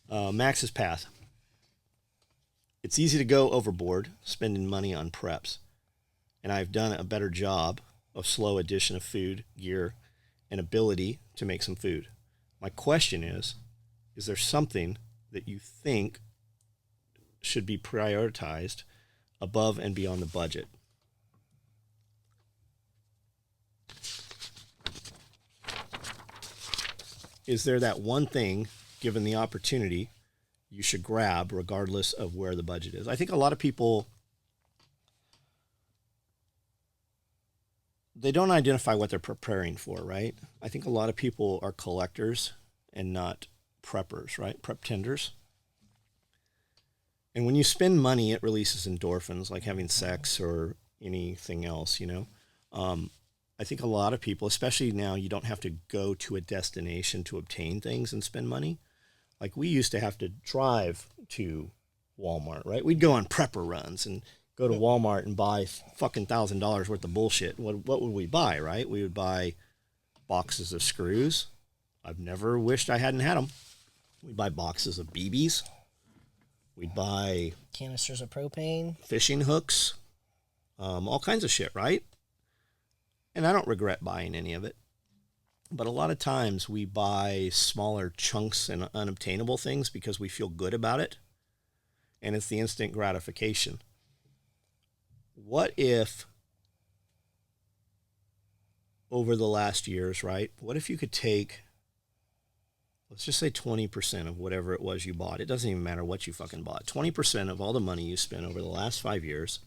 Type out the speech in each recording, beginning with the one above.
Max's path. It's easy to go overboard spending money on preps, and I've done a better job of slow addition of food, gear, and ability to make some food. My question is there something that you think should be prioritized above and beyond the budget? Is there that one thing, given the opportunity, you should grab regardless of where the budget is? I think a lot of people, they don't identify what they're preparing for, right? I think a lot of people are collectors and not preppers, right? Prep tenders. And when you spend money, it releases endorphins, like having sex or anything else, you know? I think a lot of people, especially now, you don't have to go to a destination to obtain things and spend money. Like we used to have to drive to Walmart, right? We'd go on prepper runs and go to Walmart and buy fucking $1,000 worth of bullshit. What would we buy, right? We would buy boxes of screws. I've never wished I hadn't had them. We'd buy boxes of BBs. We'd buy canisters of propane, fishing hooks, all kinds of shit, right? And I don't regret buying any of it. But a lot of times we buy smaller chunks and unobtainable things because we feel good about it. And it's the instant gratification. What if over the last years, right? What if you could take, let's just say 20% of whatever it was you bought. It doesn't even matter what you fucking bought. 20% of all the money you spent over the last 5 years.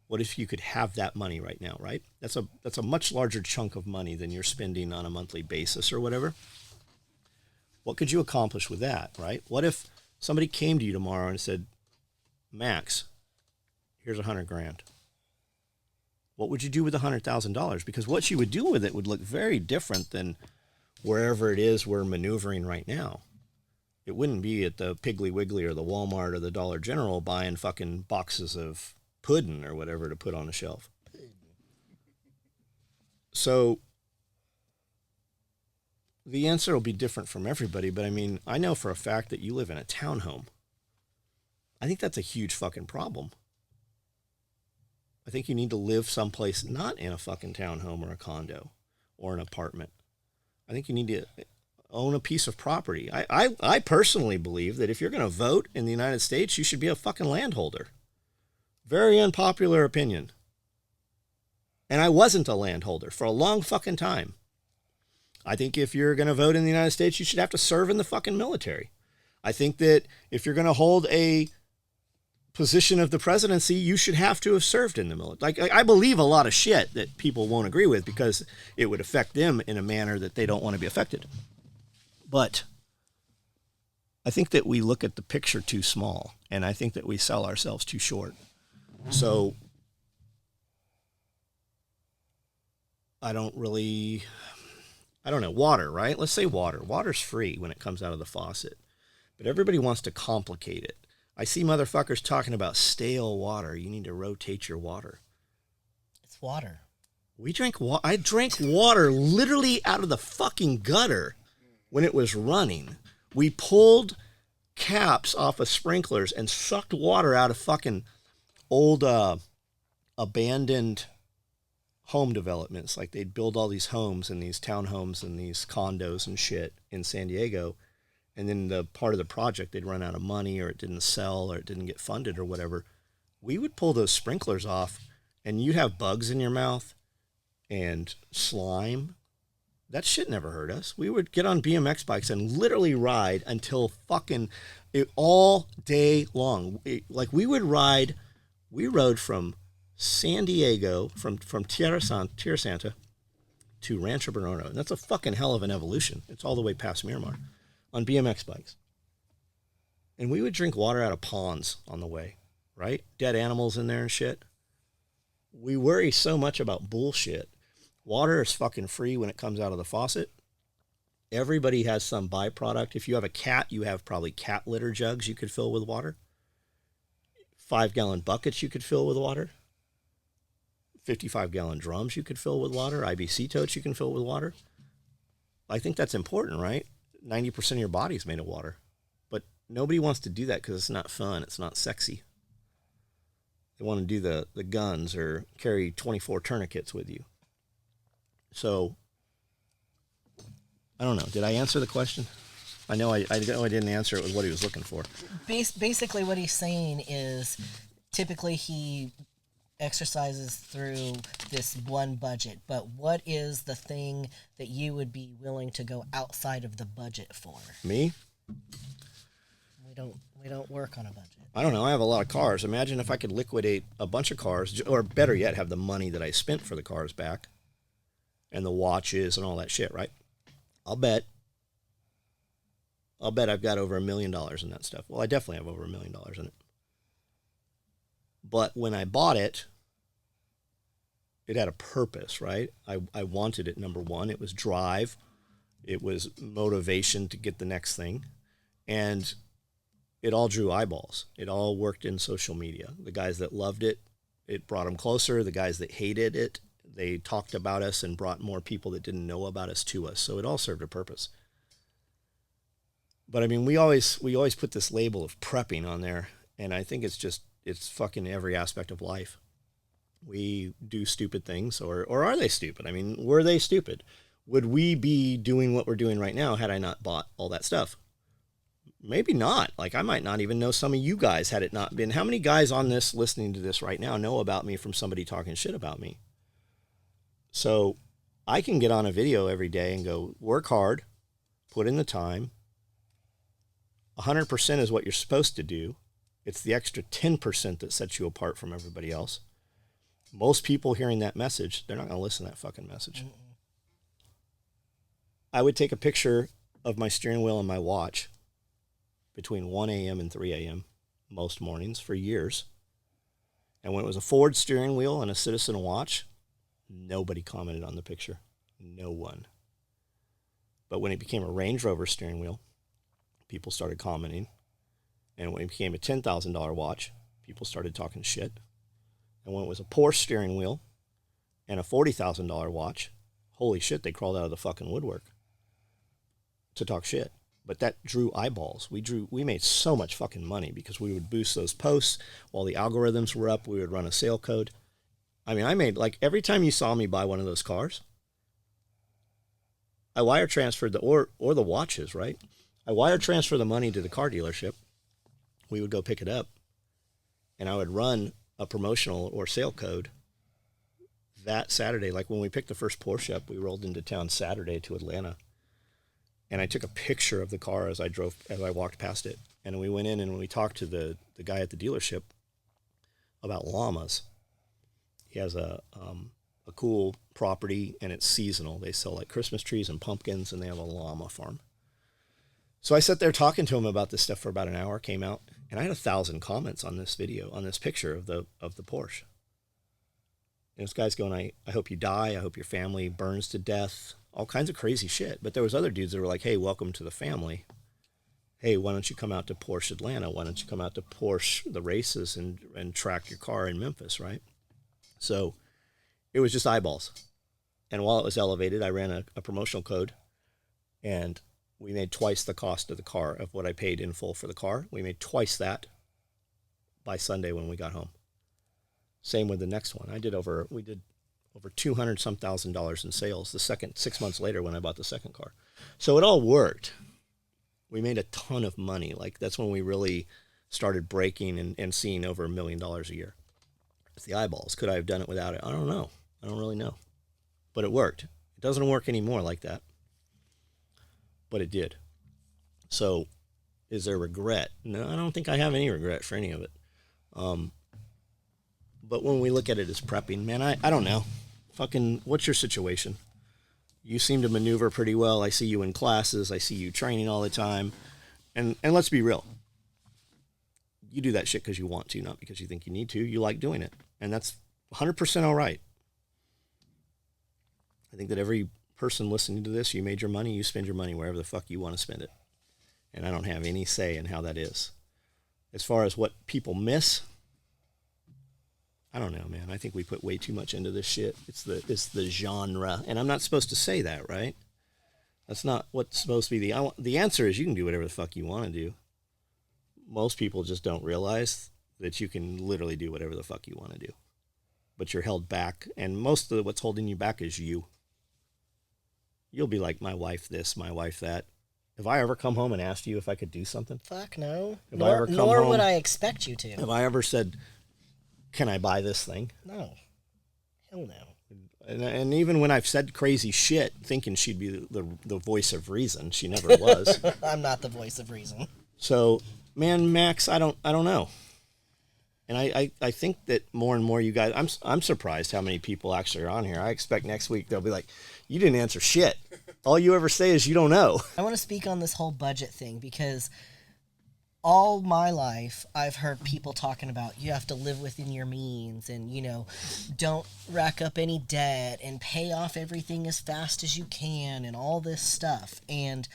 What if you could have that money right now, right? That's a much larger chunk of money than you're spending on a monthly basis or whatever. What could you accomplish with that, right? What if somebody came to you tomorrow and said, Max, here's $100,000. What would you do with $100,000? Because what you would do with it would look very different than wherever it is we're maneuvering right now. It wouldn't be at the Piggly Wiggly or the Walmart or the Dollar General buying fucking boxes of pudding or whatever to put on the shelf. So the answer will be different from everybody, but I mean, I know for a fact that you live in a townhome. I think that's a huge fucking problem. I think you need to live someplace not in a fucking townhome or a condo or an apartment. I think you need to own a piece of property. I personally believe that if you're going to vote in the United States, you should be a fucking landholder. Very unpopular opinion. And I wasn't a landholder for a long fucking time. I think if you're going to vote in the United States, you should have to serve in the fucking military. I think that if you're going to hold a position of the presidency, you should have to have served in the military. Like, I believe a lot of shit that people won't agree with because it would affect them in a manner that they don't want to be affected. But I think that we look at the picture too small, and I think that we sell ourselves too short. So I don't know, water, right? Let's say water. Water's free when it comes out of the faucet, but everybody wants to complicate it. I see motherfuckers talking about stale water. You need to rotate your water. It's water. I drank water literally out of the fucking gutter when it was running. We pulled caps off of sprinklers and sucked water out of fucking old abandoned home developments. Like they'd build all these homes and these townhomes and these condos and shit in San Diego. And then the part of the project, they'd run out of money or it didn't sell or it didn't get funded or whatever. We would pull those sprinklers off and you'd have bugs in your mouth and slime. That shit never hurt us. We would get on BMX bikes and literally ride until fucking all day long. We rode from San Diego, from Tierra Santa to Rancho Bernardo. And that's a fucking hell of an evolution. It's all the way past Miramar on BMX bikes. And we would drink water out of ponds on the way, right? Dead animals in there and shit. We worry so much about bullshit. Water is fucking free when it comes out of the faucet. Everybody has some byproduct. If you have a cat, you have probably cat litter jugs you could fill with water. 5-gallon buckets you could fill with water. 55-gallon drums you could fill with water. IBC totes you can fill with water. I think that's important, right? 90% of your body is made of water. nobody wants to do that because it's not fun. It's not sexy. They want to do the guns or carry 24 tourniquets with you. So, I don't know. Did I answer the question? I know I didn't answer it with what he was looking for. Basically, what he's saying is typically he exercises through this one budget, but what is the thing that you would be willing to go outside of the budget for? Me? We don't work on a budget. I don't know. I have a lot of cars. Imagine if I could liquidate a bunch of cars, or better yet, have the money that I spent for the cars back, and the watches and all that shit, right? I'll bet I've got over $1 million in that stuff. Well, I definitely have over $1 million in it. But when I bought it, it had a purpose, right? I wanted it, number one. It was drive. It was motivation to get the next thing. And it all drew eyeballs. It all worked in social media. The guys that loved it, it brought them closer. The guys that hated it, they talked about us and brought more people that didn't know about us to us. So it all served a purpose. But I mean, we always put this label of prepping on there, and I think it's fucking every aspect of life. We do stupid things, or are they stupid? I mean, were they stupid? Would we be doing what we're doing right now had I not bought all that stuff? Maybe not. Like, I might not even know some of you guys had it not been. How many guys on this listening to this right now know about me from somebody talking shit about me? So I can get on a video every day and go, work hard, put in the time. 100% is what you're supposed to do. It's the extra 10% that sets you apart from everybody else. Most people hearing that message, they're not going to listen to that fucking message. I would take a picture of my steering wheel and my watch between 1 a.m. and 3 a.m. most mornings for years. And when it was a Ford steering wheel and a Citizen watch, nobody commented on the picture. No one. But when it became a Range Rover steering wheel, people started commenting. And when it became a $10,000 watch, people started talking shit. And when it was a Porsche steering wheel and a $40,000 watch, holy shit, they crawled out of the fucking woodwork to talk shit. But that drew eyeballs. We made so much fucking money because we would boost those posts while the algorithms were up. We would run a sale code. I mean, I made, like, every time you saw me buy one of those cars, I wire transferred or the watches, right? I wire transfer the money to the car dealership. We would go pick it up, and I would run a promotional or sale code that Saturday. Like when we picked the first Porsche up, we rolled into town Saturday to Atlanta, and I took a picture of the car as I walked past it. And we went in and we talked to the guy at the dealership about llamas. He has a cool property, and it's seasonal. They sell like Christmas trees and pumpkins, and they have a llama farm. So I sat there talking to him about this stuff for about an hour, came out, and I had 1,000 comments on this video, on this picture of the Porsche. And this guy's going, I hope you die. I hope your family burns to death. All kinds of crazy shit. But there was other dudes that were like, hey, welcome to the family. Hey, why don't you come out to Porsche Atlanta? Why don't you come out to Porsche, the races, and track your car in Memphis, right? So it was just eyeballs. And while it was elevated, I ran a promotional code, and we made twice the cost of the car of what I paid in full for the car. We made twice that by Sunday when we got home. Same with the next one. We did over $200 thousand in sales the second 6 months later when I bought the second car. So it all worked. We made a ton of money. Like, that's when we really started breaking and seeing over $1 million a year. It's the eyeballs. Could I have done it without it? I don't know. I don't really know. But it worked. It doesn't work anymore like that. But it did. So is there regret? No, I don't think I have any regret for any of it. But when we look at it as prepping, man, I don't know. Fucking, what's your situation? You seem to maneuver pretty well. I see you in classes. I see you training all the time. And let's be real. You do that shit because you want to, not because you think you need to. You like doing it. And that's 100% all right. I think that every person listening to this, you made your money, you spend your money wherever the fuck you want to spend it. And I don't have any say in how that is. As far as what people miss, I don't know, man. I think we put way too much into this shit. It's the genre. And I'm not supposed to say that, right? That's not what's supposed to be the answer is you can do whatever the fuck you want to do. most people just don't realize that you can literally do whatever the fuck you want to do. But you're held back, and most of what's holding you back is you. You'll be like, my wife this, my wife that. Have I ever come home and asked you if I could do something? Fuck no. Nor would I expect you to. Have I ever said, can I buy this thing? No. Hell no. And even when I've said crazy shit, thinking she'd be the voice of reason, she never was. I'm not the voice of reason. So, man, Max, I don't know. And I think that more and more you guys, I'm surprised how many people actually are on here. I expect next week they'll be like, you didn't answer shit. All you ever say is you don't know. I want to speak on this whole budget thing because all my life I've heard people talking about you have to live within your means and, you know, don't rack up any debt and pay off everything as fast as you can and all this stuff. And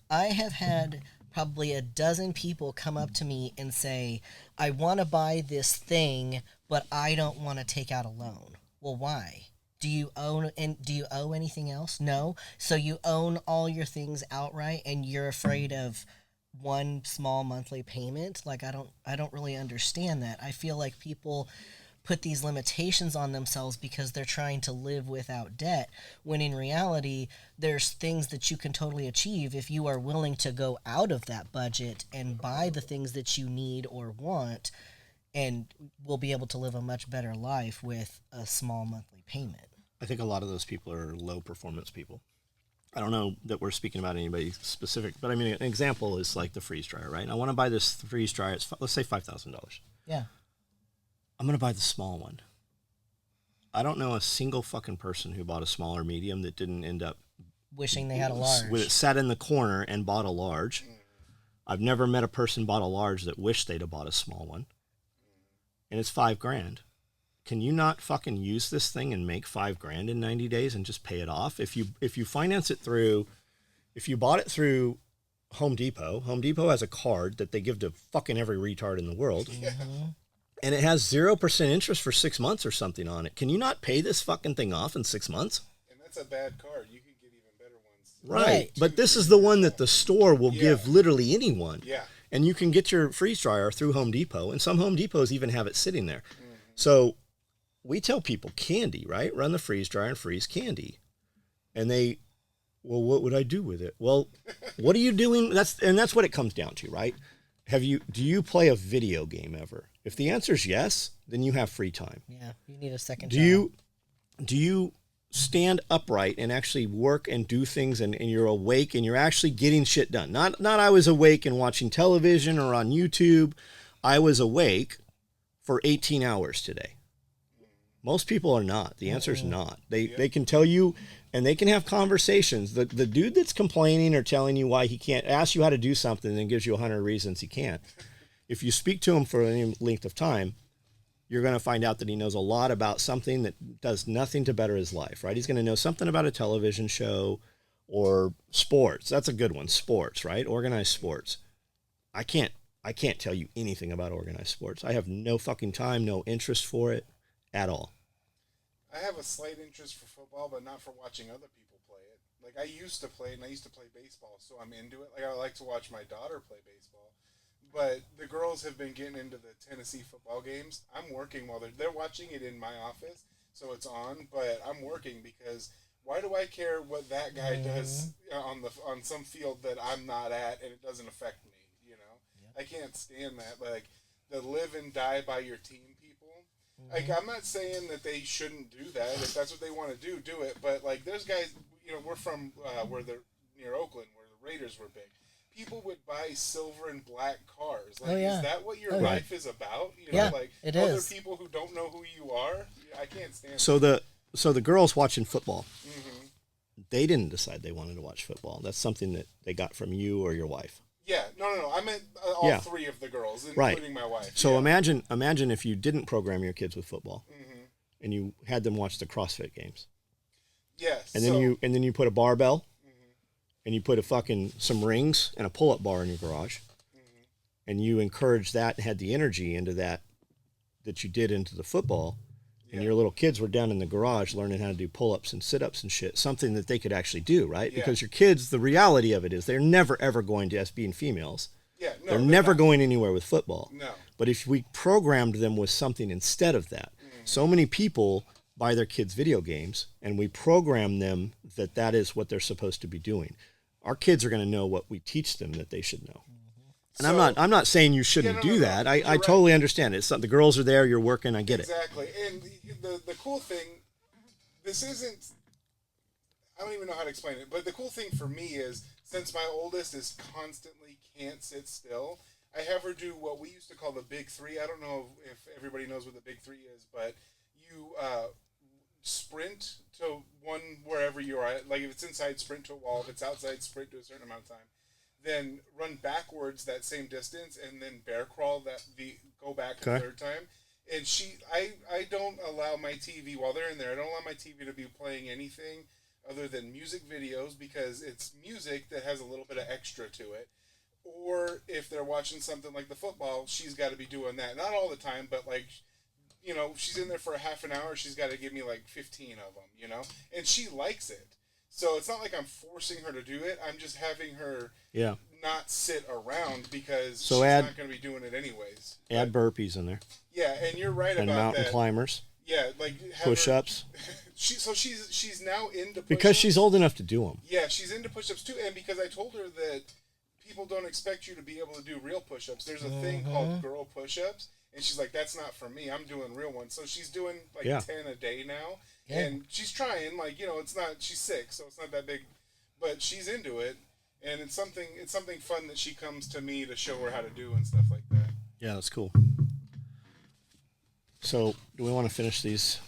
I have had probably a dozen people come up to me and say, I want to buy this thing, but I don't want to take out a loan. Well, why? Do you owe anything else? No. So you own all your things outright and you're afraid of one small monthly payment? Like, I don't really understand that. I feel like people put these limitations on themselves because they're trying to live without debt, when in reality there's things that you can totally achieve if you are willing to go out of that budget and buy the things that you need or want, and will be able to live a much better life with a small monthly payment. I think a lot of those people are low performance people. I don't know that we're speaking about anybody specific, but I mean, an example is like the freeze dryer, right? I want to buy this freeze dryer. It's, let's say $5,000. Yeah. I'm going to buy the small one. I don't know a single fucking person who bought a small or medium that didn't end up wishing they had a large. With it sat in the corner and bought a large. I've never met a person bought a large that wished they'd have bought a small one. And it's $5,000. Can you not fucking use this thing and make $5,000 in 90 days and just pay it off? If you finance it through, if you bought it through Home Depot has a card that they give to fucking every retard in the world. Mm-hmm. And it has 0% interest for 6 months or something on it. Can you not pay this fucking thing off in 6 months? And that's a bad card. You could get even better ones. Right. But this is the one that the store will give literally anyone. Yeah. And you can get your freeze dryer through Home Depot. And some Home Depots even have it sitting there. Mm-hmm. So we tell people candy, right? Run the freeze dryer and freeze candy. And they, well, what would I do with it? Well, what are you doing? That's what it comes down to, right? Do you play a video game ever? If the answer is yes, then you have free time. Yeah, you need a second job. Do you stand upright and actually work and do things and you're awake and you're actually getting shit done? Not I was awake and watching television or on YouTube. I was awake for 18 hours today. Most people are not. The answer is not. They can tell you, and they can have conversations. The dude that's complaining or telling you why he can't, ask you how to do something and then gives you 100 reasons he can't. If you speak to him for any length of time, you're going to find out that he knows a lot about something that does nothing to better his life, right? He's going to know something about a television show or sports. That's a good one. Sports, right? Organized sports. I can't tell you anything about organized sports. I have no fucking time, no interest for it at all. I have a slight interest for football, but not for watching other people play it. Like, I used to play it, and I used to play baseball, so I'm into it. Like, I like to watch my daughter play baseball. But the girls have been getting into the Tennessee football games. I'm working while they're watching it in my office, so it's on. But I'm working because why do I care what that guy does on some field that I'm not at and it doesn't affect me? You know, I can't stand that. Like, the live and die by your team people. Like, I'm not saying that they shouldn't do that. If that's what they want to do it. But like, there's guys. You know, we're from where they're near Oakland, where the Raiders were big. People would buy silver and black cars. Like, is that what your life is about? You know, like it other is. people who don't know who you are. I can't stand. So the girls watching football, they didn't decide they wanted to watch football. That's something that they got from you or your wife. Yeah, no. I meant all three of the girls, including my wife. So imagine if you didn't program your kids with football, and you had them watch the CrossFit games. Yes. And then you put a barbell. And you put some rings and a pull-up bar in your garage, and you encouraged that and had the energy into that you did into the football, and your little kids were down in the garage learning how to do pull-ups and sit-ups and shit, something that they could actually do, right? Yeah. Because your kids, the reality of it is they're never, ever going to, as being females, They're never going anywhere with football. No. But if we programmed them with something instead of that, so many people buy their kids video games, and we program them that that is what they're supposed to be doing. Our kids are going to know what we teach them that they should know. And So, I'm not saying you shouldn't do that. I totally understand it. It's the girls are there, you're working, I get exactly. And the cool thing, this isn't, I don't even know how to explain it, but the cool thing for me is, since my oldest is constantly can't sit still, I have her do what we used to call the big three. I don't know if everybody knows what the big three is, but you sprint to one wherever you are. Like if it's inside, sprint to a wall. If it's outside, sprint to a certain amount of time. Then run backwards that same distance, and then bear crawl go back a third time. And I don't allow my TV while they're in there. I don't allow my TV to be playing anything other than music videos, because it's music that has a little bit of extra to it. Or if they're watching something like the football, she's got to be doing that. Not all the time, but like, you know, she's in there for a half an hour. She's got to give me like 15 of them, you know, and she likes it. So it's not like I'm forcing her to do it. I'm just having her not sit around, because she's not going to be doing it anyways. Add burpees in there. Yeah, and you're right and about that. And mountain climbers. Yeah, like push-ups. She's now into push-ups. Because she's old enough to do them. Yeah, she's into push-ups too, and because I told her that people don't expect you to be able to do real push-ups. There's a thing called girl push-ups, and she's like, that's not for me. I'm doing real ones. So she's doing like 10 a day now, and she's trying. Like, you know, it's not. She's 6, so it's not that big, but she's into it, and it's something fun that she comes to me to show her how to do and stuff like that. Yeah, that's cool. So, do we want to finish these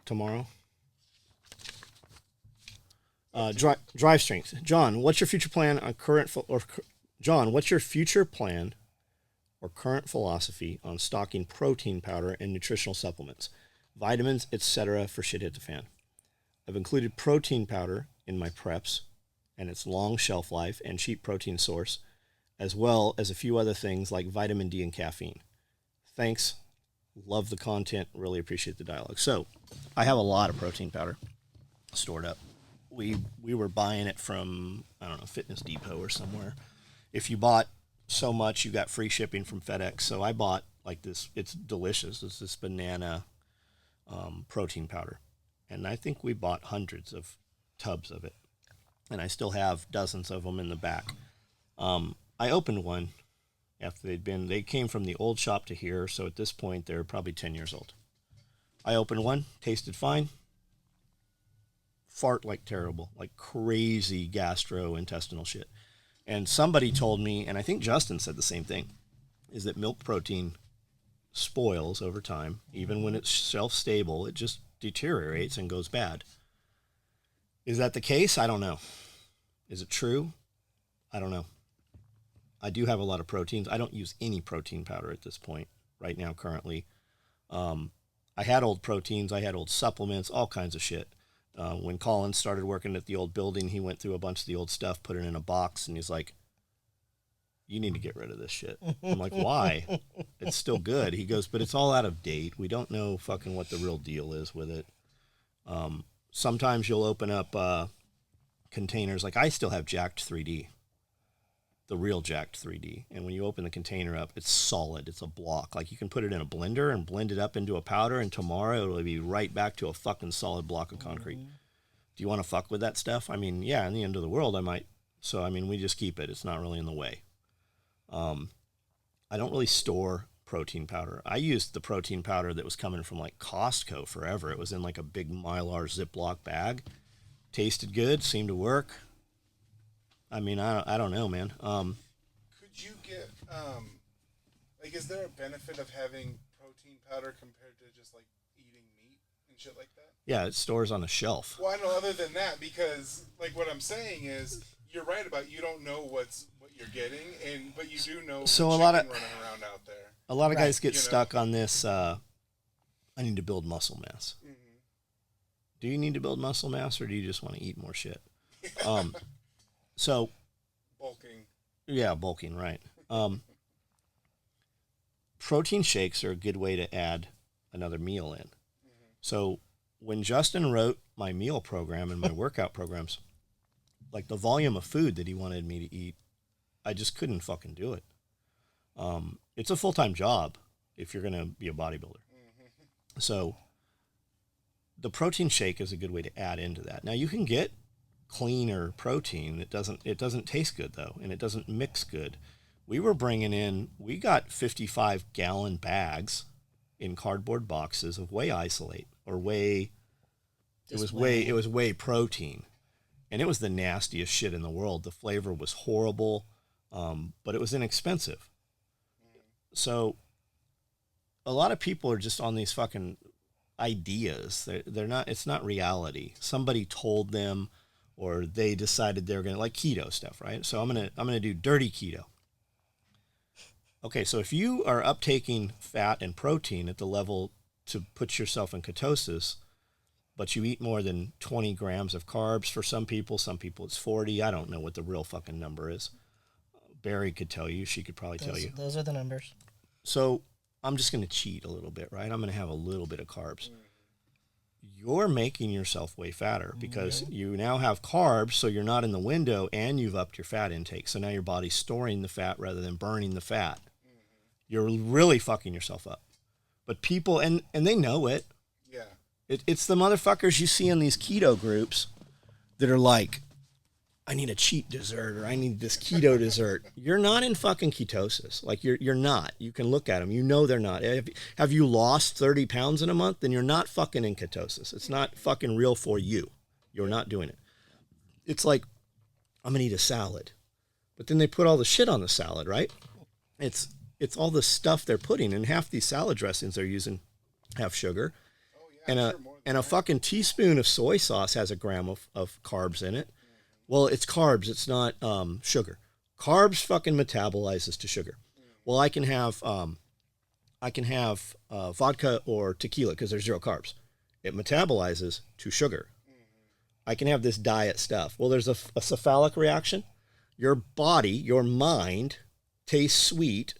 tomorrow? Drive strength. John, what's your future plan on John, what's your future plan or current philosophy on stocking protein powder and nutritional supplements, vitamins, etc. for shit hit the fan? I've included protein powder in my preps and its long shelf life and cheap protein source, as well as a few other things like vitamin D and caffeine. Thanks. Love the content. Really appreciate the dialogue. So, I have a lot of protein powder stored up. We were buying it from, I don't know, Fitness Depot or somewhere. If you bought so much, you got free shipping from FedEx. So I bought like this. It's delicious. It's this banana protein powder. And I think we bought hundreds of tubs of it. And I still have dozens of them in the back. I opened one after they came from the old shop to here. So at this point, they're probably 10 years old. I opened one, tasted fine. Fart like terrible, like crazy gastrointestinal shit. And somebody told me, and I think Justin said the same thing, is that milk protein spoils over time. Even when it's shelf-stable, it just deteriorates and goes bad. Is that the case? I don't know. Is it true? I don't know. I do have a lot of proteins. I don't use any protein powder at this point, right now, currently. I had old proteins. I had old supplements, all kinds of shit. When Colin started working at the old building, he went through a bunch of the old stuff, put it in a box, and he's like, you need to get rid of this shit. I'm like, why? It's still good. He goes, but it's all out of date. We don't know fucking what the real deal is with it. Sometimes you'll open up containers. Like I still have Jacked 3D, the real Jacked 3D. And when you open the container up, it's solid. It's a block. Like you can put it in a blender and blend it up into a powder, and tomorrow it'll be right back to a fucking solid block of concrete. Do you want to fuck with that stuff? I mean, yeah, in the end of the world, I might. So, I mean, we just keep it. It's not really in the way. I don't really store protein powder. I used the protein powder that was coming from like Costco forever. It was in like a big Mylar Ziploc bag. Tasted good, seemed to work. I mean, I don't know, man. Could you get, like, is there a benefit of having protein powder compared to just like eating meat and shit like that? Yeah, it stores on a shelf. Well, I know other than that, because like what I'm saying is, you're right about you don't know what you're getting, but you do know. So the a lot of running around out there. A lot of guys get stuck on this. I need to build muscle mass. Mm-hmm. Do you need to build muscle mass, or do you just want to eat more shit? So bulking. Yeah, bulking, right. Protein shakes are a good way to add another meal in. Mm-hmm. So when Justin wrote my meal program and my workout programs, like the volume of food that he wanted me to eat, I just couldn't fucking do it. It's a full-time job if you're going to be a bodybuilder. So the protein shake is a good way to add into that. Now you can get cleaner protein. It doesn't taste good though, and it doesn't mix good. We got 55-gallon bags in cardboard boxes of whey isolate or whey. It was whey protein, and it was the nastiest shit in the world. The flavor was horrible, but it was inexpensive. So a lot of people are just on these fucking ideas. They're not. It's not reality. Somebody told them, or they decided they're gonna, like keto stuff, right? So I'm gonna do dirty keto. Okay, so if you are uptaking fat and protein at the level to put yourself in ketosis, but you eat more than 20 grams of carbs for some people it's 40. I don't know what the real fucking number is. Barry could tell you. She could probably tell you. Those are the numbers. So I'm just going to cheat a little bit, right? I'm going to have a little bit of carbs. You're making yourself way fatter because you now have carbs, so you're not in the window, and you've upped your fat intake. So now your body's storing the fat rather than burning the fat. You're really fucking yourself up. But people, and they know it. Yeah. It's the motherfuckers you see in these keto groups that are like, I need a cheat dessert, or I need this keto dessert. You're not in fucking ketosis. Like, you're not. You can look at them. You know they're not. Have you lost 30 pounds in a month? Then you're not fucking in ketosis. It's not fucking real for you. You're not doing it. It's like, I'm going to eat a salad. But then they put all the shit on the salad, right? It's all the stuff they're putting, and half these salad dressings they're using have sugar. And a fucking teaspoon of soy sauce has a gram of carbs in it. Well, it's carbs. It's not sugar. Carbs fucking metabolizes to sugar. Well, I can have vodka or tequila because there's zero carbs. It metabolizes to sugar. I can have this diet stuff. Well, there's a cephalic reaction. Your body, your mind, tastes sweet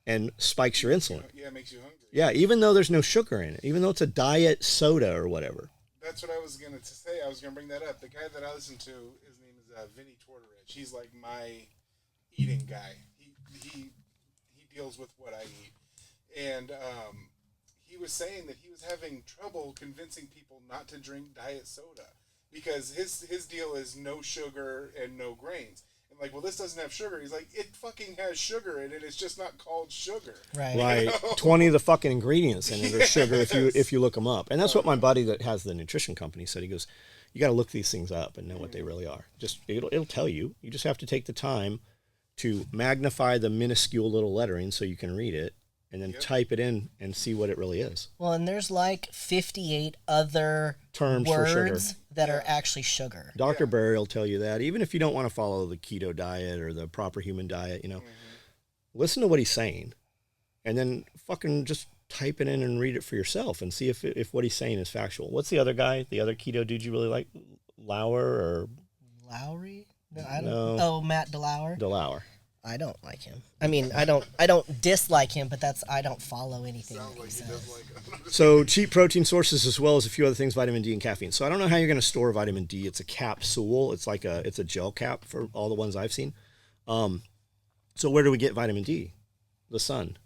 and spikes your insulin. Yeah, it makes you hungry. Yeah, even though there's no sugar in it, even though it's a diet soda or whatever. That's what I was going to say. I was going to bring that up. The guy that I listen to, his name is Vinny Tortorich. He's like my eating guy. He deals with what I eat. And he was saying that he was having trouble convincing people not to drink diet soda because his deal is no sugar and no grains. And like, well, this doesn't have sugar. He's like, it fucking has sugar in it. It's just not called sugar. Right. 20 of the fucking ingredients in it are sugar if you look them up. And that's what my buddy that has the nutrition company said. He goes, you got to look these things up and know what they really are. Just it'll tell you. You just have to take the time to magnify the minuscule little lettering so you can read it, and then type it in and see what it really is. Well, and there's like 58 other terms words for sugar that are actually sugar. Dr. Barry will tell you that. Even if you don't want to follow the keto diet or the proper human diet, listen to what he's saying, and then fucking just type it in and read it for yourself and see if what he's saying is factual. What's the other guy, the other keto dude you really like? Lowry? No, I don't. No. Oh, Matt DeLauer. I don't like him. I mean, I don't dislike him, but I don't follow anything that he says. So cheap protein sources as well as a few other things, vitamin D and caffeine. So I don't know how you're going to store vitamin D. It's a capsule. It's like it's a gel cap for all the ones I've seen. So where do we get vitamin D? The sun.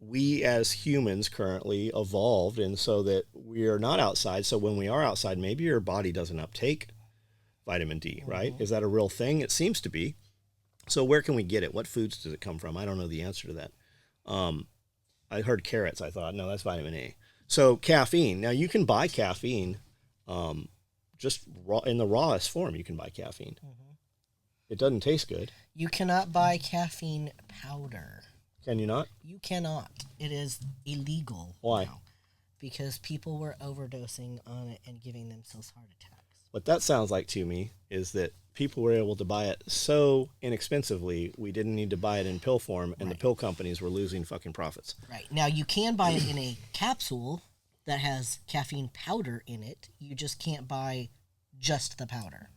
We as humans currently evolved, and so that we are not outside. So when we are outside, maybe your body doesn't uptake vitamin D, right? Is that a real thing? It seems to be. So where can we get it? What foods does it come from? I don't know the answer to that. I heard carrots. I thought, no, that's vitamin A. So caffeine. Now you can buy caffeine, just raw, in the rawest form. You can buy caffeine. It doesn't taste good. You cannot buy caffeine powder. Can you not? You cannot. It is illegal. Why? Now because people were overdosing on it and giving themselves heart attacks. What that sounds like to me is that people were able to buy it so inexpensively, we didn't need to buy it in pill form, and the pill companies were losing fucking profits. Right. Now, you can buy it in a capsule that has caffeine powder in it. You just can't buy just the powder.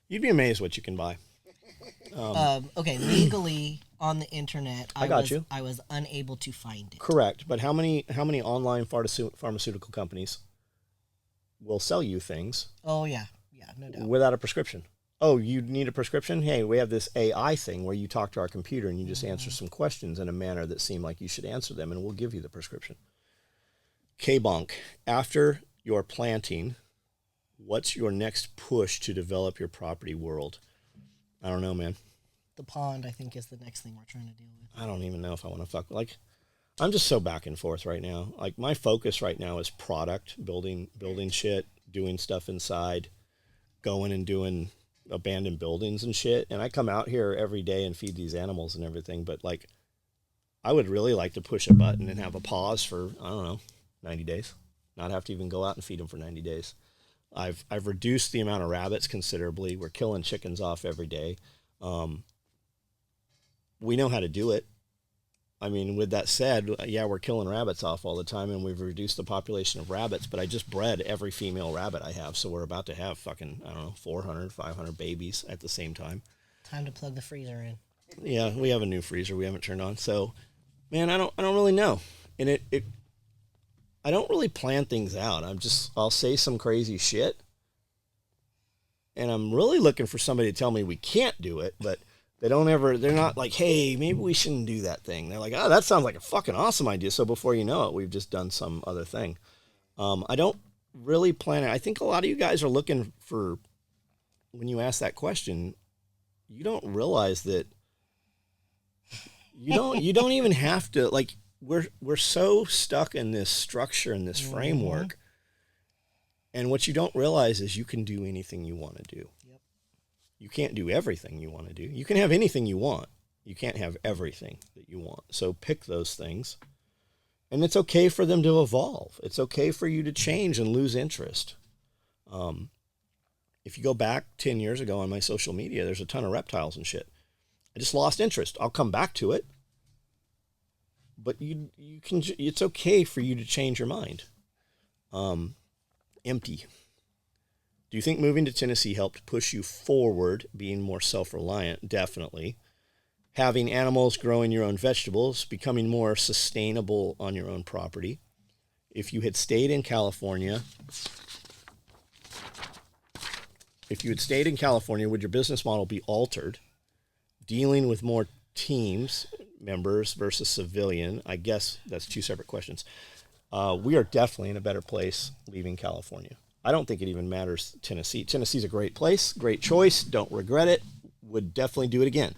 You'd be amazed what you can buy. Okay, legally on the internet, I was unable to find it. Correct, but how many online pharmaceutical companies will sell you things? Oh yeah, no doubt. Without a prescription? oh, you need a prescription? Hey, we have this AI thing where you talk to our computer and you just answer some questions in a manner that seem like you should answer them, and we'll give you the prescription. K-Bonk, after your planting, what's your next push to develop your property world? I don't know, man. The pond, I think, is the next thing we're trying to deal with. I don't even know if I want to fuck. Like, I'm just so back and forth right now. Like, my focus right now is product, building shit, doing stuff inside, going and doing abandoned buildings and shit. And I come out here every day and feed these animals and everything. But, like, I would really like to push a button and have a pause for, I don't know, 90 days. Not have to even go out and feed them for 90 days. I've reduced the amount of rabbits considerably. We're killing chickens off every day. We know how to do it. I mean, with that said, yeah, we're killing rabbits off all the time, and we've reduced the population of rabbits, but I just bred every female rabbit I have, so we're about to have fucking, I don't know, 400, 500 babies at the same time. Time to plug the freezer in. Yeah, we have a new freezer we haven't turned on, so, man, I don't really know. And I don't really plan things out. I'll say some crazy shit, and I'm really looking for somebody to tell me we can't do it, but they're not like, hey, maybe we shouldn't do that thing. They're like, oh, that sounds like a fucking awesome idea. So before you know it, we've just done some other thing. I don't really plan it. I think a lot of you guys are looking for, when you ask that question, you don't realize that you don't even have to, like, we're so stuck in this structure and this framework. And what you don't realize is you can do anything you want to do. Yep. You can't do everything you want to do. You can have anything you want. You can't have everything that you want. So pick those things. And it's okay for them to evolve. It's okay for you to change and lose interest. If you go back 10 years ago on my social media, there's a ton of reptiles and shit. I just lost interest. I'll come back to it. But you can. It's okay for you to change your mind. Empty. Do you think moving to Tennessee helped push you forward, being more self-reliant? Definitely. Having animals, growing your own vegetables, becoming more sustainable on your own property. If you had stayed in California, would your business model be altered? Dealing with more teams members versus civilian. I guess that's two separate questions. We are definitely in a better place leaving California. I don't think it even matters Tennessee. Tennessee's a great place, great choice. Don't regret it. Would definitely do it again.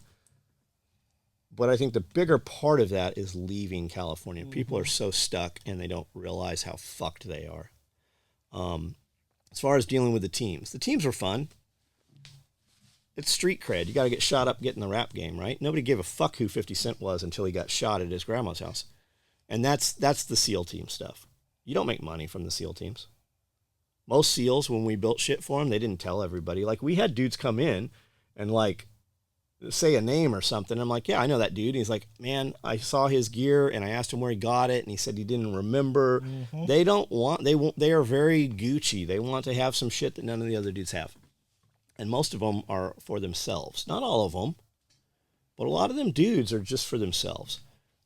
But I think the bigger part of that is leaving California. People are so stuck and they don't realize how fucked they are. As far as dealing with the teams were fun. It's street cred. You got to get shot up, get in the rap game, right? Nobody gave a fuck who 50 Cent was until he got shot at his grandma's house. And that's the SEAL team stuff. You don't make money from the SEAL teams. Most SEALs, when we built shit for them, they didn't tell everybody. Like, we had dudes come in and, like, say a name or something. I'm like, yeah, I know that dude. And he's like, man, I saw his gear and I asked him where he got it. And he said he didn't remember. They are very Gucci. They want to have some shit that none of the other dudes have. And most of them are for themselves. Not all of them, but a lot of them dudes are just for themselves.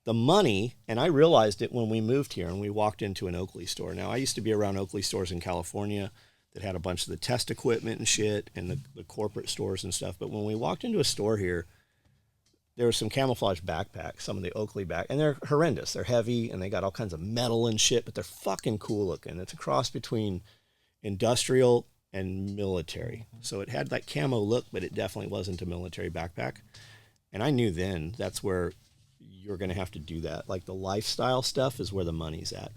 The money, and I realized it when we moved here and we walked into an Oakley store. Now, I used to be around Oakley stores in California that had a bunch of the test equipment and shit and the corporate stores and stuff. But when we walked into a store here, there was some camouflage backpacks, some of the Oakley back, and they're horrendous. They're heavy and they got all kinds of metal and shit, but they're fucking cool looking. It's a cross between industrial and military. So it had that camo look, but it definitely wasn't a military backpack. And I knew then that's where you're going to have to do that. Like, the lifestyle stuff is where the money's at.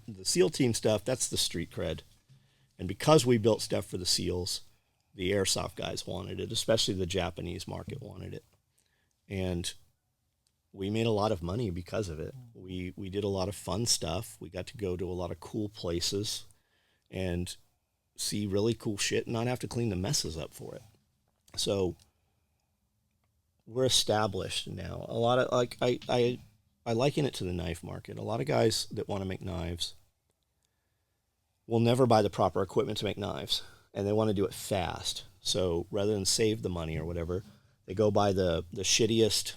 The SEAL team stuff, that's the street cred. And because we built stuff for the SEALs, the airsoft guys wanted it, especially the Japanese market wanted it. And we made a lot of money because of it. We did a lot of fun stuff. We got to go to a lot of cool places and see really cool shit and not have to clean the messes up for it. So we're established now. A lot of, like, I liken it to the knife market. A lot of guys that want to make knives will never buy the proper equipment to make knives, and they want to do it fast. So rather than save the money or whatever, they go buy the shittiest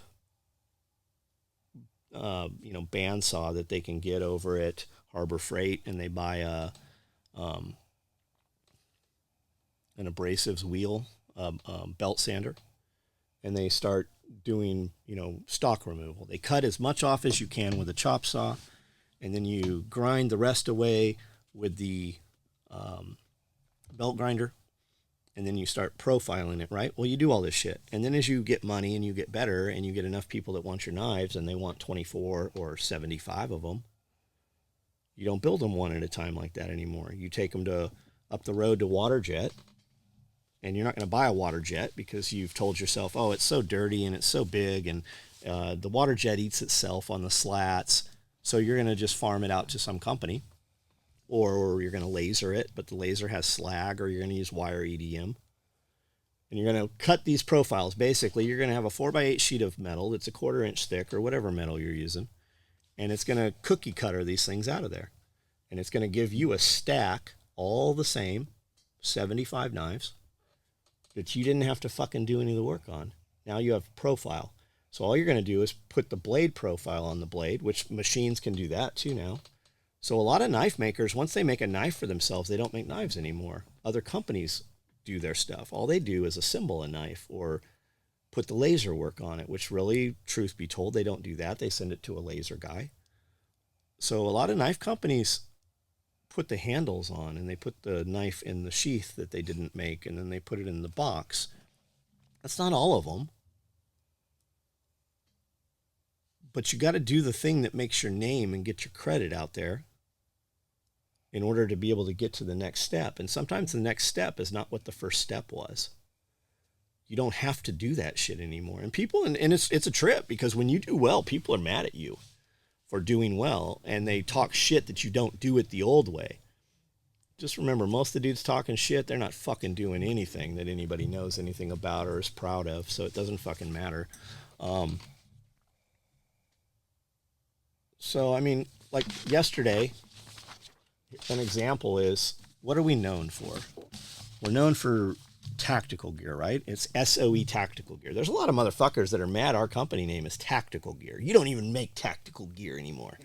bandsaw that they can get over at Harbor Freight, and they buy an abrasives wheel, belt sander, and they start doing, stock removal. They cut as much off as you can with a chop saw, and then you grind the rest away with the belt grinder, and then you start profiling it, right? Well, you do all this shit. And then as you get money and you get better and you get enough people that want your knives and they want 24 or 75 of them, you don't build them one at a time like that anymore. You take them up the road to Waterjet, and you're not going to buy a Waterjet because you've told yourself, oh, it's so dirty and it's so big, and the Waterjet eats itself on the slats, so you're going to just farm it out to some company, or you're going to laser it, but the laser has slag, or you're going to use wire EDM. And you're going to cut these profiles. Basically, you're going to have a 4x8 sheet of metal that's a 1/4 inch thick, or whatever metal you're using, and it's going to cookie cutter these things out of there. And it's going to give you a stack, all the same, 75 knives, that you didn't have to fucking do any of the work on. Now you have profile. So all you're going to do is put the blade profile on the blade, which machines can do that too now. So a lot of knife makers, once they make a knife for themselves, they don't make knives anymore. Other companies do their stuff. All they do is assemble a knife or put the laser work on it, which really, truth be told, they don't do that. They send it to a laser guy. So a lot of knife companies put the handles on, and they put the knife in the sheath that they didn't make, and then they put it in the box. That's not all of them. But you got to do the thing that makes your name and get your credit out there in order to be able to get to the next step. And sometimes the next step is not what the first step was. You don't have to do that shit anymore. And people, and it's a trip, because when you do well, people are mad at you for doing well, and they talk shit that you don't do it the old way. Just remember, most of the dudes talking shit, they're not fucking doing anything that anybody knows anything about or is proud of, so it doesn't fucking matter. So, I mean, like yesterday, an example is, what are we known for? We're known for tactical gear, right? It's SOE tactical gear. There's a lot of motherfuckers that are mad our company name is tactical gear. You don't even make tactical gear anymore.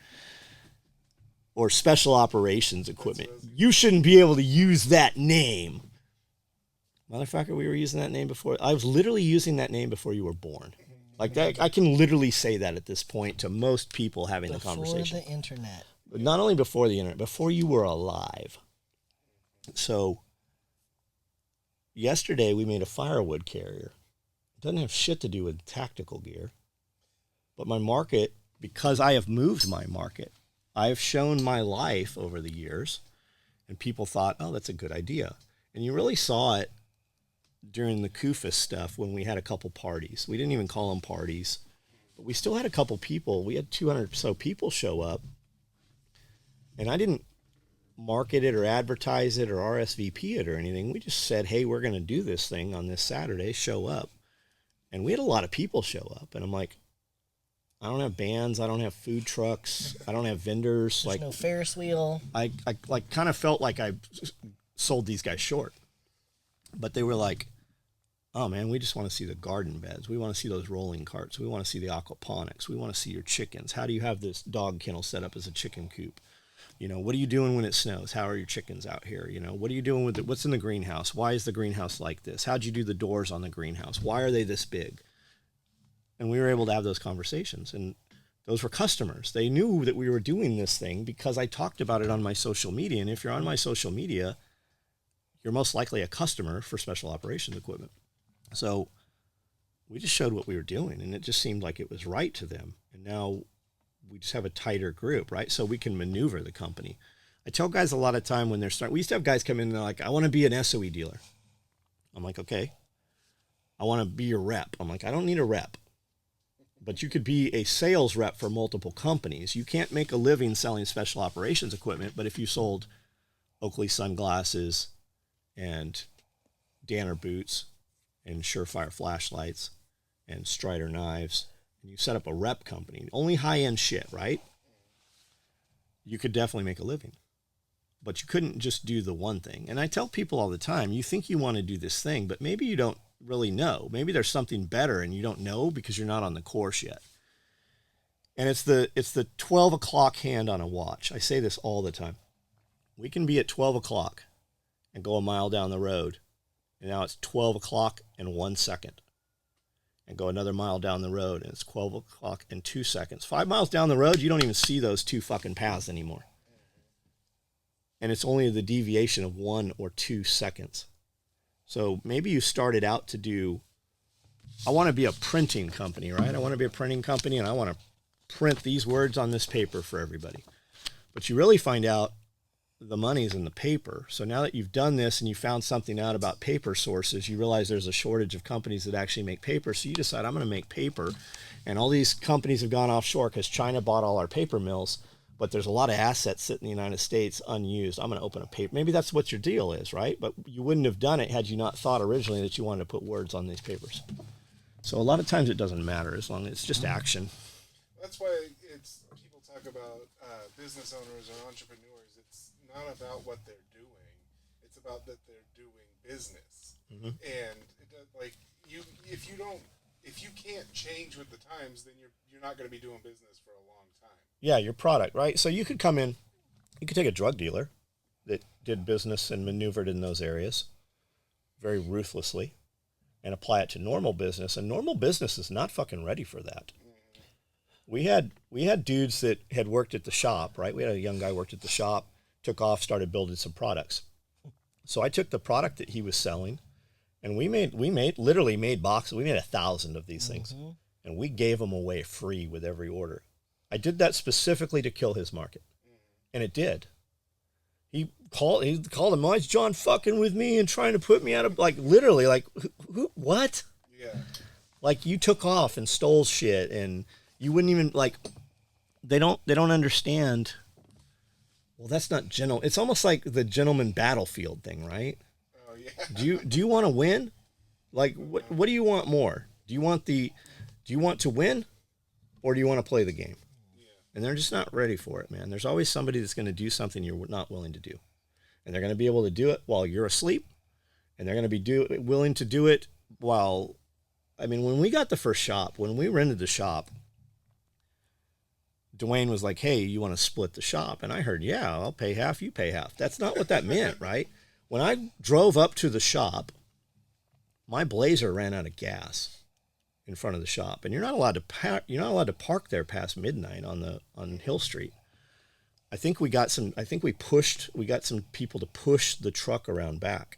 Or special operations equipment. You shouldn't be able to use that name. Motherfucker, we were using that name before. I was literally using that name before you were born. Like that, I can literally say that at this point to most people having the conversation. Before the internet. But not only before the internet, before you were alive. So, yesterday we made a firewood carrier. It doesn't have shit to do with tactical gear. But my market, because I have moved my market, I've shown my life over the years, and people thought, oh, that's a good idea. And you really saw it during the Kufis stuff when we had a couple parties. We didn't even call them parties, but we still had a couple people. We had 200 or so people show up, and I didn't market it or advertise it or RSVP it or anything. We just said, hey, we're going to do this thing on this Saturday, show up. And we had a lot of people show up, and I'm like, I don't have bands, I don't have food trucks, I don't have vendors. There's no Ferris wheel. I like kind of felt like I sold these guys short. But they were like, oh man, we just want to see the garden beds. We want to see those rolling carts. We want to see the aquaponics. We want to see your chickens. How do you have this dog kennel set up as a chicken coop? You know, what are you doing when it snows? How are your chickens out here? You know, what are you doing with it? What's in the greenhouse? Why is the greenhouse like this? How'd you do the doors on the greenhouse? Why are they this big? And we were able to have those conversations. And those were customers. They knew that we were doing this thing because I talked about it on my social media. And if you're on my social media, you're most likely a customer for special operations equipment. So we just showed what we were doing, and it just seemed like it was right to them. And now we just have a tighter group, right? So we can maneuver the company. I tell guys a lot of time when they're starting, we used to have guys come in and they're like, I want to be an SOE dealer. I'm like, okay. I want to be your rep. I'm like, I don't need a rep. But you could be a sales rep for multiple companies. You can't make a living selling special operations equipment, but if you sold Oakley sunglasses and Danner boots and Surefire flashlights and Strider knives, and you set up a rep company, only high-end shit, right? You could definitely make a living. But you couldn't just do the one thing. And I tell people all the time, you think you want to do this thing, but maybe you don't really know. Maybe there's something better and you don't know because you're not on the course yet. And it's the 12 o'clock hand on a watch. I say this all the time. We can be at 12 o'clock and go a mile down the road And now it's 12 o'clock and 1 second. And go another mile down the road, and it's 12 o'clock and 2 seconds. 5 miles down the road, you don't even see those two fucking paths anymore. And it's only the deviation of 1 or 2 seconds. So maybe you started out to do, I want to be a printing company, right? I want to be a printing company, and I want to print these words on this paper for everybody. But you really find out the money's in the paper. So now that you've done this and you found something out about paper sources, you realize there's a shortage of companies that actually make paper. So you decide, I'm going to make paper. And all these companies have gone offshore because China bought all our paper mills. But there's a lot of assets sitting in the United States unused. I'm going to open a paper. Maybe that's what your deal is, right? But you wouldn't have done it had you not thought originally that you wanted to put words on these papers. So a lot of times it doesn't matter as long as it's just action. That's why people talk about business owners or entrepreneurs. It's not about what they're doing. It's about that they're doing business. Mm-hmm. And if you can't change with the times, then you're not going to be doing business for a long time. Yeah, your product, right? So you could come in, you could take a drug dealer that did business and maneuvered in those areas very ruthlessly and apply it to normal business. And normal business is not fucking ready for that. We had dudes that had worked at the shop, right? We had a young guy worked at the shop, took off, started building some products. So I took the product that he was selling, and we literally made boxes. We made 1,000 of these things, and we gave them away free with every order. I did that specifically to kill his market, and it did. He called him, why is John fucking with me and trying to put me out of, like, literally, like, who what? Yeah. Like, you took off and stole shit, and you wouldn't even, like, they don't understand. Well, that's not gentle. It's almost like the gentleman battlefield thing, right? Oh yeah. Do you want to win? Like, what do you want more? Do you want to win, or do you want to play the game? Yeah. And they're just not ready for it, man. There's always somebody that's going to do something you're not willing to do, and they're going to be able to do it while you're asleep, and they're going to be willing to do it while. I mean, when we got the first shop, when we rented the shop, Dwayne was like, hey, you want to split the shop? And I heard, yeah, I'll pay half, you pay half. That's not what that meant, right? When I drove up to the shop, my Blazer ran out of gas in front of the shop. And you're not allowed to park there past midnight on Hill Street. I think we got some people to push the truck around back.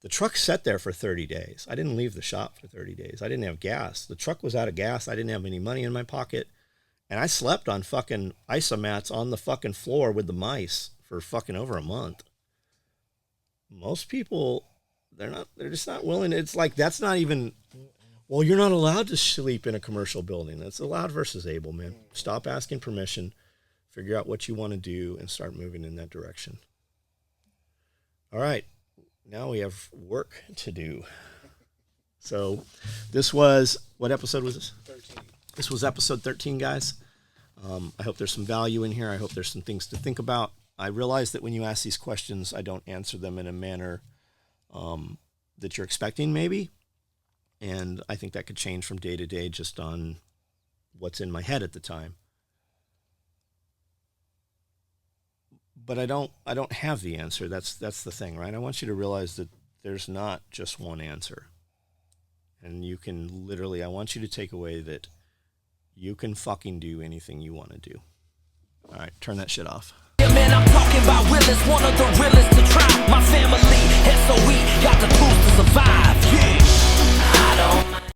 The truck sat there for 30 days. I didn't leave the shop for 30 days. I didn't have gas. The truck was out of gas. I didn't have any money in my pocket. And I slept on fucking isomats on the fucking floor with the mice for fucking over a month. Most people, they're just not willing. It's like, that's not even, well, you're not allowed to sleep in a commercial building. That's allowed versus able, man. Stop asking permission, figure out what you want to do, and start moving in that direction. All right. Now we have work to do. So this was, what episode was this? 13. This was episode 13, guys. I hope there's some value in here. I hope there's some things to think about. I realize that when you ask these questions, I don't answer them in a manner that you're expecting, maybe. And I think that could change from day to day just on what's in my head at the time. But I don't have the answer. That's the thing, right? I want you to realize that there's not just one answer. And you can literally, I want you to take away that you can fucking do anything you want to do. All right, turn that shit off. Yeah, man, I'm talking about realest, one of the realest to try. My family, SOS.